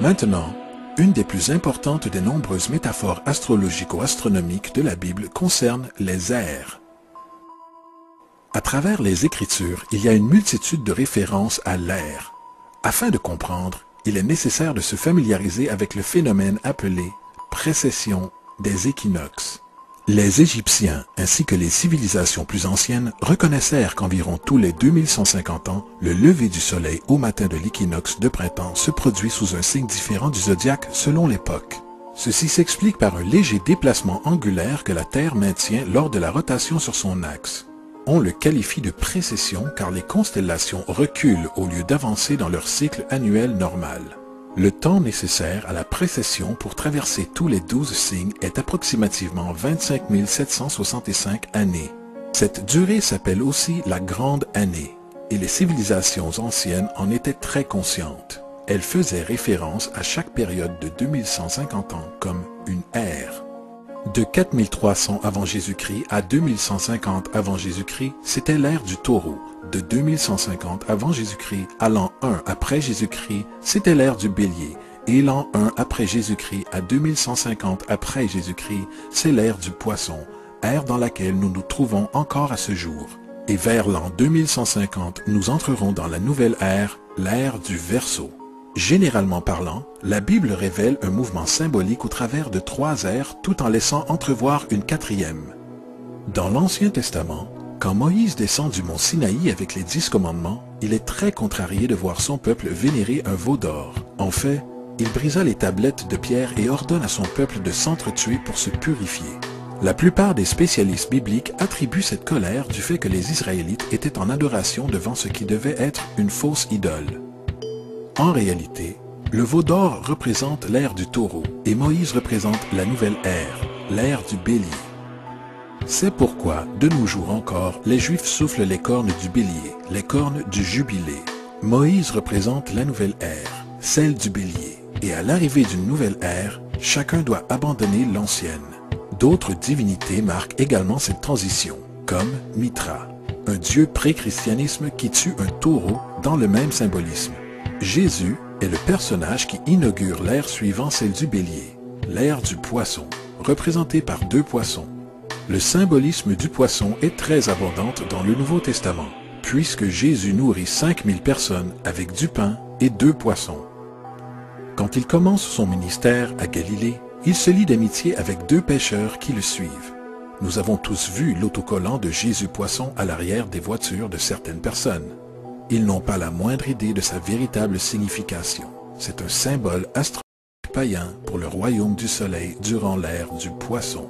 Maintenant, une des plus importantes des nombreuses métaphores astrologico-astronomiques de la Bible concerne les ères. À travers les Écritures, il y a une multitude de références à l'ère. Afin de comprendre, il est nécessaire de se familiariser avec le phénomène appelé précession des équinoxes. Les Égyptiens, ainsi que les civilisations plus anciennes, reconnaissèrent qu'environ tous les 2150 ans, le lever du soleil au matin de l'équinoxe de printemps se produit sous un signe différent du zodiaque selon l'époque. Ceci s'explique par un léger déplacement angulaire que la Terre maintient lors de la rotation sur son axe. On le qualifie de précession car les constellations reculent au lieu d'avancer dans leur cycle annuel normal. Le temps nécessaire à la précession pour traverser tous les 12 signes est approximativement 25 765 années. Cette durée s'appelle aussi la Grande Année, et les civilisations anciennes en étaient très conscientes. Elles faisaient référence à chaque période de 2150 ans comme une ère. De 4300 avant Jésus-Christ à 2150 avant Jésus-Christ, c'était l'ère du Taureau. De 2150 avant Jésus-Christ à l'an 1 après Jésus-Christ, c'était l'ère du Bélier. Et l'an 1 après Jésus-Christ à 2150 après Jésus-Christ, c'est l'ère du Poisson, ère dans laquelle nous nous trouvons encore à ce jour. Et vers l'an 2150, nous entrerons dans la nouvelle ère, l'ère du Verseau. Généralement parlant, la Bible révèle un mouvement symbolique au travers de 3 ères tout en laissant entrevoir une 4e. Dans l'Ancien Testament, quand Moïse descend du mont Sinaï avec les 10 commandements, il est très contrarié de voir son peuple vénérer un veau d'or. En fait, il brisa les tablettes de pierre et ordonne à son peuple de s'entretuer pour se purifier. La plupart des spécialistes bibliques attribuent cette colère du fait que les Israélites étaient en adoration devant ce qui devait être une fausse idole. En réalité, le veau d'or représente l'ère du Taureau et Moïse représente la nouvelle ère, l'ère du Bélier. C'est pourquoi, de nos jours encore, les Juifs soufflent les cornes du Bélier, les cornes du Jubilé. Moïse représente la nouvelle ère, celle du Bélier, et à l'arrivée d'une nouvelle ère, chacun doit abandonner l'ancienne. D'autres divinités marquent également cette transition, comme Mithra, un dieu pré-christianisme qui tue un taureau dans le même symbolisme. Jésus est le personnage qui inaugure l'ère suivant celle du Bélier, l'ère du Poisson, représentée par 2 poissons. Le symbolisme du poisson est très abondant dans le Nouveau Testament, puisque Jésus nourrit 5000 personnes avec du pain et 2 poissons. Quand il commence son ministère à Galilée, il se lie d'amitié avec 2 pêcheurs qui le suivent. Nous avons tous vu l'autocollant de Jésus Poisson à l'arrière des voitures de certaines personnes. Ils n'ont pas la moindre idée de sa véritable signification. C'est un symbole astrologique païen pour le royaume du soleil durant l'ère du Poisson.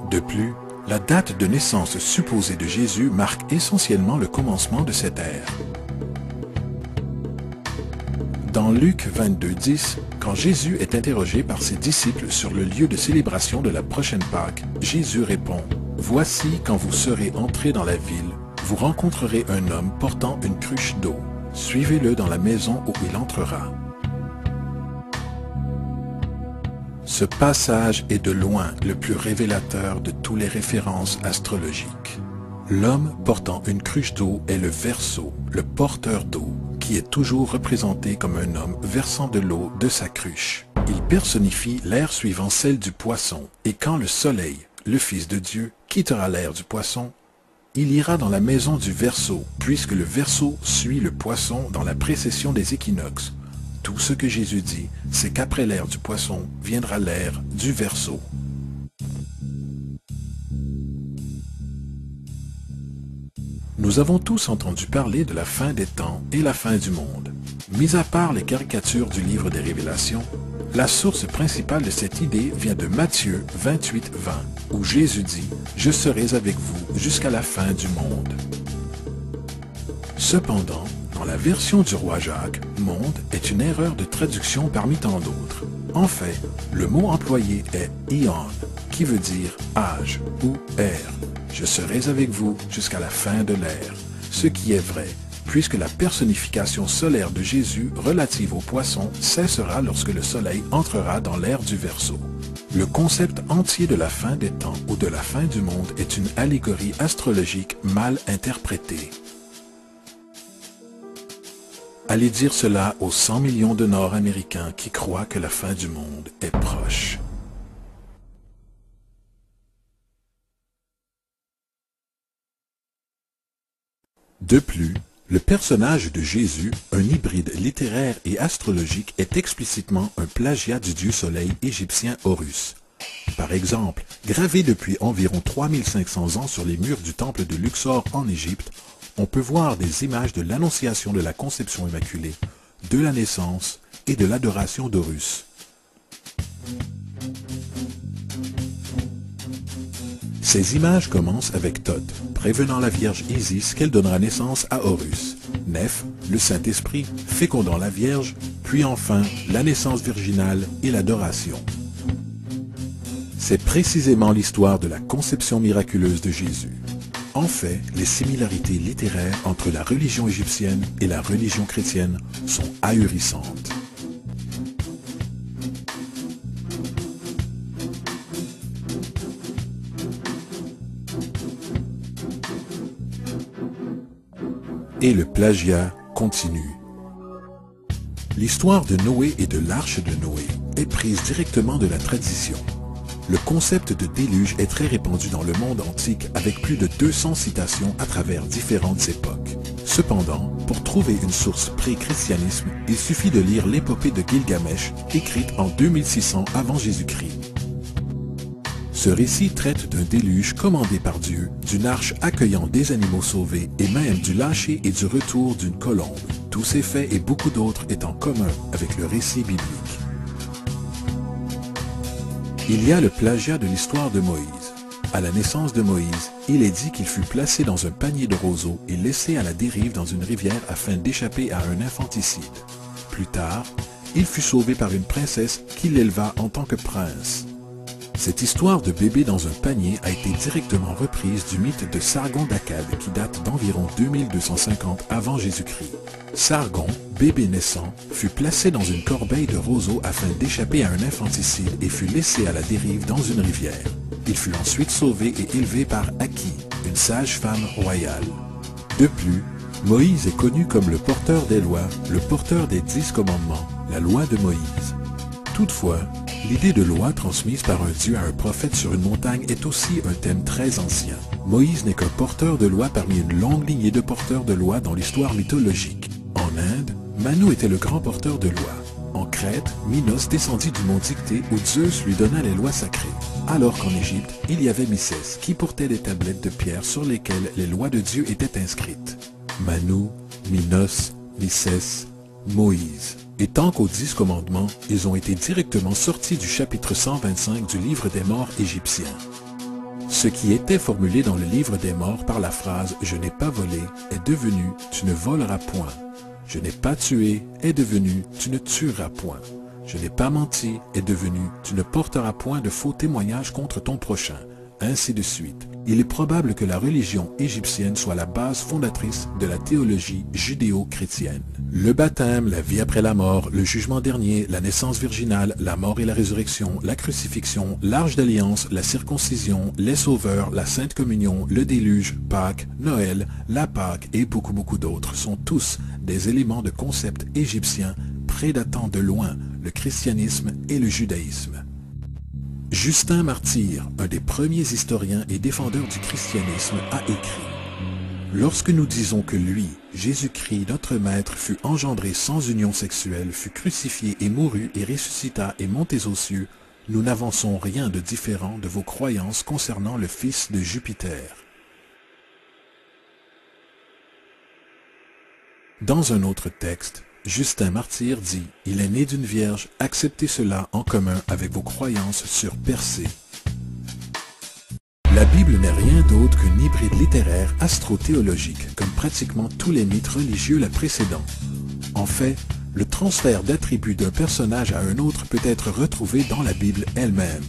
De plus, la date de naissance supposée de Jésus marque essentiellement le commencement de cette ère. Dans Luc 22:10, quand Jésus est interrogé par ses disciples sur le lieu de célébration de la prochaine Pâque, Jésus répond « Voici quand vous serez entrés dans la ville, vous rencontrerez un homme portant une cruche d'eau. Suivez-le dans la maison où il entrera. » Ce passage est de loin le plus révélateur de toutes les références astrologiques. L'homme portant une cruche d'eau est le Verseau, le porteur d'eau, qui est toujours représenté comme un homme versant de l'eau de sa cruche. Il personnifie l'ère suivant celle du Poisson, et quand le Soleil, le Fils de Dieu, quittera l'ère du Poisson, il ira dans la maison du Verseau, puisque le Verseau suit le Poisson dans la précession des équinoxes. Tout ce que Jésus dit, c'est qu'après l'ère du Poisson viendra l'ère du Verseau. Nous avons tous entendu parler de la fin des temps et la fin du monde. Mis à part les caricatures du livre des Révélations, la source principale de cette idée vient de Matthieu 28:20, où Jésus dit « Je serai avec vous jusqu'à la fin du monde ». Cependant, dans la version du roi Jacques, « monde » est une erreur de traduction parmi tant d'autres. En fait, le mot employé est « ion », qui veut dire « âge » ou « ère ». Je serai avec vous jusqu'à la fin de l'ère, ce qui est vrai, puisque la personnification solaire de Jésus relative au poisson cessera lorsque le soleil entrera dans l'ère du Verseau. Le concept entier de la fin des temps ou de la fin du monde est une allégorie astrologique mal interprétée. Allez dire cela aux 100 millions de Nord-Américains qui croient que la fin du monde est proche. De plus, le personnage de Jésus, un hybride littéraire et astrologique, est explicitement un plagiat du dieu soleil égyptien Horus. Par exemple, gravé depuis environ 3500 ans sur les murs du temple de Luxor en Égypte, on peut voir des images de l'annonciation de la conception immaculée, de la naissance et de l'adoration d'Horus. Ces images commencent avec Thoth, prévenant la Vierge Isis qu'elle donnera naissance à Horus, Neph, le Saint-Esprit, fécondant la Vierge, puis enfin la naissance virginale et l'adoration. C'est précisément l'histoire de la conception miraculeuse de Jésus. En fait, les similarités littéraires entre la religion égyptienne et la religion chrétienne sont ahurissantes. Et le plagiat continue. L'histoire de Noé et de l'arche de Noé est prise directement de la tradition. Le concept de déluge est très répandu dans le monde antique avec plus de 200 citations à travers différentes époques. Cependant, pour trouver une source pré-christianisme, il suffit de lire l'épopée de Gilgamesh, écrite en 2600 avant Jésus-Christ. Ce récit traite d'un déluge commandé par Dieu, d'une arche accueillant des animaux sauvés et même du lâcher et du retour d'une colombe. Tous ces faits et beaucoup d'autres est en commun avec le récit biblique. Il y a le plagiat de l'histoire de Moïse. À la naissance de Moïse, il est dit qu'il fut placé dans un panier de roseaux et laissé à la dérive dans une rivière afin d'échapper à un infanticide. Plus tard, il fut sauvé par une princesse qui l'éleva en tant que prince. Cette histoire de bébé dans un panier a été directement reprise du mythe de Sargon d'Akkad qui date d'environ 2250 avant Jésus-Christ. Sargon, bébé naissant, fut placé dans une corbeille de roseaux afin d'échapper à un infanticide et fut laissé à la dérive dans une rivière. Il fut ensuite sauvé et élevé par Aki, une sage-femme royale. De plus, Moïse est connu comme le porteur des lois, le porteur des 10 commandements, la loi de Moïse. Toutefois, l'idée de loi transmise par un dieu à un prophète sur une montagne est aussi un thème très ancien. Moïse n'est qu'un porteur de loi parmi une longue lignée de porteurs de loi dans l'histoire mythologique. En Inde, Manu était le grand porteur de loi. En Crète, Minos descendit du mont Dictée où Zeus lui donna les lois sacrées. Alors qu'en Égypte, il y avait Mysès qui portait des tablettes de pierre sur lesquelles les lois de Dieu étaient inscrites. Manu, Minos, Mysès, Moïse. Et tant qu'aux 10 commandements, ils ont été directement sortis du chapitre 125 du livre des morts égyptien. Ce qui était formulé dans le livre des morts par la phrase « Je n'ai pas volé » est devenu « Tu ne voleras point ». « Je n'ai pas tué » est devenu « Tu ne tueras point ». « Je n'ai pas menti » est devenu « Tu ne porteras point de faux témoignages contre ton prochain ». Ainsi de suite. Il est probable que la religion égyptienne soit la base fondatrice de la théologie judéo-chrétienne. Le baptême, la vie après la mort, le jugement dernier, la naissance virginale, la mort et la résurrection, la crucifixion, l'arche d'alliance, la circoncision, les sauveurs, la sainte communion, le déluge, Pâques, Noël, la Pâque et beaucoup d'autres sont tous des éléments de concepts égyptiens prédatant de loin le christianisme et le judaïsme. Justin Martyr, un des premiers historiens et défendeurs du christianisme, a écrit « Lorsque nous disons que lui, Jésus-Christ, notre Maître, fut engendré sans union sexuelle, fut crucifié et mourut et ressuscita et monté aux cieux, nous n'avançons rien de différent de vos croyances concernant le fils de Jupiter. » Dans un autre texte, Justin Martyr dit « Il est né d'une vierge, acceptez cela en commun avec vos croyances sur Persée. » La Bible n'est rien d'autre qu'un hybride littéraire astro-théologique, comme pratiquement tous les mythes religieux la précédant. En fait, le transfert d'attributs d'un personnage à un autre peut être retrouvé dans la Bible elle-même.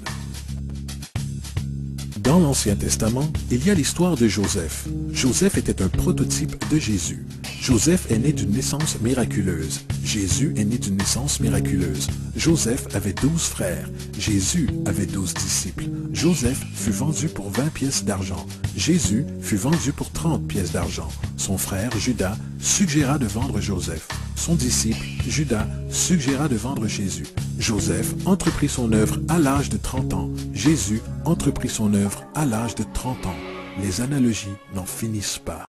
Dans l'Ancien Testament, il y a l'histoire de Joseph. Joseph était un prototype de Jésus. Joseph est né d'une naissance miraculeuse. Jésus est né d'une naissance miraculeuse. Joseph avait 12 frères. Jésus avait 12 disciples. Joseph fut vendu pour 20 pièces d'argent. Jésus fut vendu pour 30 pièces d'argent. Son frère Judas suggéra de vendre Joseph. son disciple, Judas, suggéra de vendre Jésus. Joseph entreprit son œuvre à l'âge de 30 ans. Jésus entreprit son œuvre à l'âge de 30 ans. Les analogies n'en finissent pas.